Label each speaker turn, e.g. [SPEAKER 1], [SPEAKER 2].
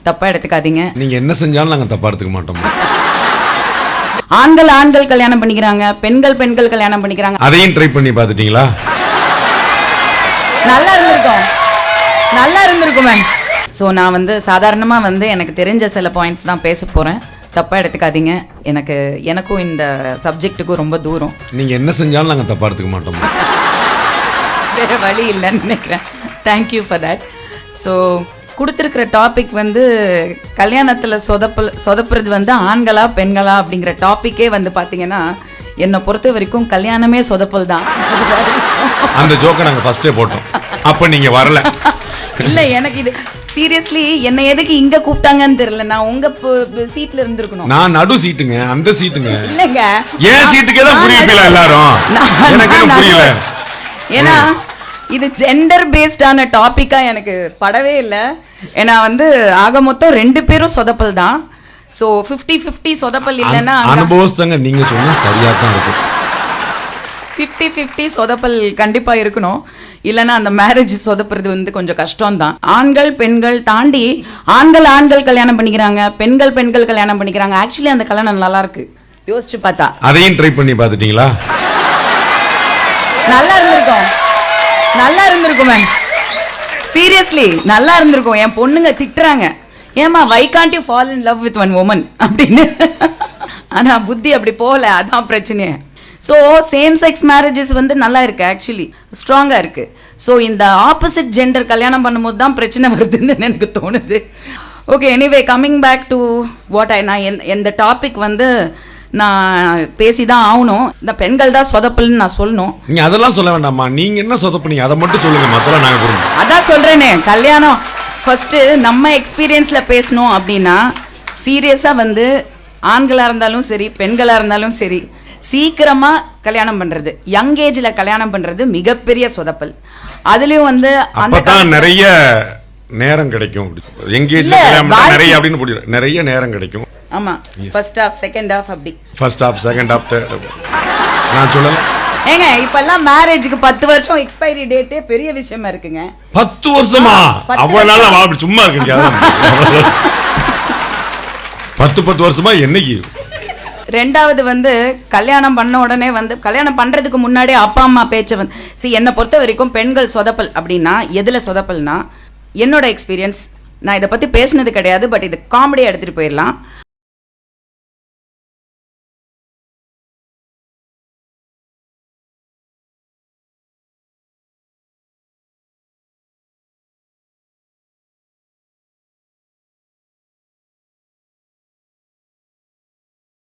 [SPEAKER 1] தப்பா எடுத்துக்காதீங்க.
[SPEAKER 2] நீங்க என்ன செஞ்சாலும் நாங்க தப்பா எடுத்துக்க மாட்டோம்.
[SPEAKER 1] ஆண்கள் கல்யாணம் பண்ணிக்கிறாங்க, பெண்கள் கல்யாணம் பண்ணிக்கிறாங்க.
[SPEAKER 2] அதையும் ட்ரை பண்ணி பார்த்துட்டீங்களா?
[SPEAKER 1] நல்லா இருந்திருக்கும் மேம். ஸோ நான் வந்து சாதாரணமா வந்து எனக்கு தெரிஞ்ச சில பாயிண்ட்ஸ் தான் பேச போறேன். தப்பா எடுத்துக்காதீங்க. எனக்கும் இந்த சப்ஜெக்ட்டுக்கும் ரொம்ப தூரம்.
[SPEAKER 2] நீங்க என்ன செஞ்சாலும் நாங்க தப்பா எடுத்துக்க மாட்டோம்.
[SPEAKER 1] வேற வழி இல்லைன்னு நினைக்கிறேன். Thank you for that. ஸோ கொடுத்துருக்கிற டாபிக் வந்து கல்யாணத்தில் சொதப்புறது வந்து ஆண்களா பெண்களா அப்படிங்கிற டாப்பிக்கே வந்து பார்த்தீங்கன்னா என்னை பொறுத்த வரைக்கும் கல்யாணமே சொதப்பல் தான்.
[SPEAKER 2] அந்த ஜோக்கை நாங்கள் ஃபர்ஸ்டே போட்டோம். அப்போ நீங்கள் வரல.
[SPEAKER 1] இல்லை, எனக்கு இது சீரியஸ்லி என்னை எதுக்கு இங்கே கூப்பிட்டாங்கன்னு தெரியல. நான் உங்கள் சீட்டில் இருந்திருக்கணும்.
[SPEAKER 2] நான் நடு சீட்டுங்க, அந்த சீட்டுங்க.
[SPEAKER 1] இல்லைங்க,
[SPEAKER 2] ஏன் சீட்டுக்கே தான் புரியல எல்லாரும். எனக்கு புரியல. ஏன்னா
[SPEAKER 1] இது ஜெண்டர் பேஸ்டான டாபிக்கா எனக்கு படவே இல்லை. ஏன்னா வந்து ஆக மொத்தம் 2 பேரும் சொதப்பல் தான். ஸோ 50-50 சொதப்பல் இல்லைன்னா
[SPEAKER 2] அனுபவஸ்தங்க நீங்க சொன்னா சரியா தான் இருக்கும்.
[SPEAKER 1] 50-50 சொதப்பல் கண்டிப்பா இருக்கணும். இல்லைன்னா அந்த மேரேஜ் சொதப்புறது வந்து கொஞ்சம் கஷ்டம் தான். பெண்கள் தாண்டி ஆண்கள் கல்யாணம் பண்ணிக்கிறாங்க, பெண்கள் கல்யாணம் பண்ணிக்கிறாங்க. ஆக்சுவலி அந்த கல்யாணம் நல்லா இருக்கு யோசிச்சு பார்த்தா.
[SPEAKER 2] அதையும் ட்ரை பண்ணி பார்த்துட்டீங்களா?
[SPEAKER 1] நல்லா இருந்திருக்கும் மேம். சீரியஸ்லி நல்லா இருந்திருக்கும். என் பொண்ணுங்க திட்டுறாங்க, ஏமா வை Gantt you fall in love with one Woman அப்படின்னு. ஆனா புத்தி அப்படி போகல, அதான் பிரச்சனையே. ஸோ சேம் செக்ஸ் மேரேஜஸ் வந்து நல்லா இருக்கு, ஆக்சுவலி ஸ்ட்ராங்கா இருக்கு. ஸோ இந்த ஆப்போசிட் ஜெண்டர் கல்யாணம் பண்ணும்போது தான் பிரச்சனை வருதுன்னு எனக்கு தோணுது. Okay, anyway coming back to what நான் இந்த டாபிக் வந்து நான் பேசிதான் ஆகணும். இந்த பெண்கள் தான் சொதப்பல்னு நான் சொல்லணும்.
[SPEAKER 2] நீங்க அதெல்லாம் சொல்ல வேண்டாமா? நீங்க என்ன சொதப்புனீங்க அதை மட்டும் சொல்லுங்க. மத்தெல்லாம் நாங்க புரியும்.
[SPEAKER 1] அதான் சொல்றேனே, கல்யாணம் ஃபர்ஸ்ட் நம்ம எக்ஸ்பீரியன்ஸ்ல பேசணும் அப்படின்னா சீரியஸா வந்து ஆண்களா இருந்தாலும் சரி பெண்களா இருந்தாலும் சரி சீக்கிரமா கல்யாணம் பண்றது, யங் ஏஜ்ல கல்யாணம் பண்றது மிகப்பெரிய சொதப்பல். அதுலயும் வந்து
[SPEAKER 2] அப்பதான் நிறைய நேரம் கிடைக்கும். எங்கேஜ்ல கல்யாணம் பண்ணா நிறைய அப்படின்னு புரியல, நிறைய நேரம் கிடைக்கும்.
[SPEAKER 1] ஆமா, ஃபர்ஸ்ட் ஹாஃப் செகண்ட் ஹாஃப் அப்படி.
[SPEAKER 2] ஃபர்ஸ்ட் ஹாஃப் செகண்ட் ஹாஃப் நான் சொல்லல.
[SPEAKER 1] ஏங்க இப்பெல்லாம் மேரேஜுக்கு 10 வருஷம் எக்ஸ்பைரி டேட்டே பெரிய விஷயமா இருக்குங்க.
[SPEAKER 2] 10 வருஷமா? அவ்வளவு நாளா அப்படி சும்மா இருக்கீங்க. 10 வருஷமா என்னைக்கு?
[SPEAKER 1] ரெண்டாவது வந்து கல்யாணம் பண்ண உடனே வந்து கல்யாணம் பண்றதுக்கு முன்னாடி அப்பா அம்மா பேச்ச வந்து என்னை பொறுத்த வரைக்கும் பெண்கள் சொதப்பல் அப்படின்னா எதுல சொதப்பல்னா, என்னோட எக்ஸ்பீரியன்ஸ், நான் இதை பத்தி பேசினது கிடையாது, பட் இது காமெடியா எடுத்துட்டு போயிடலாம்.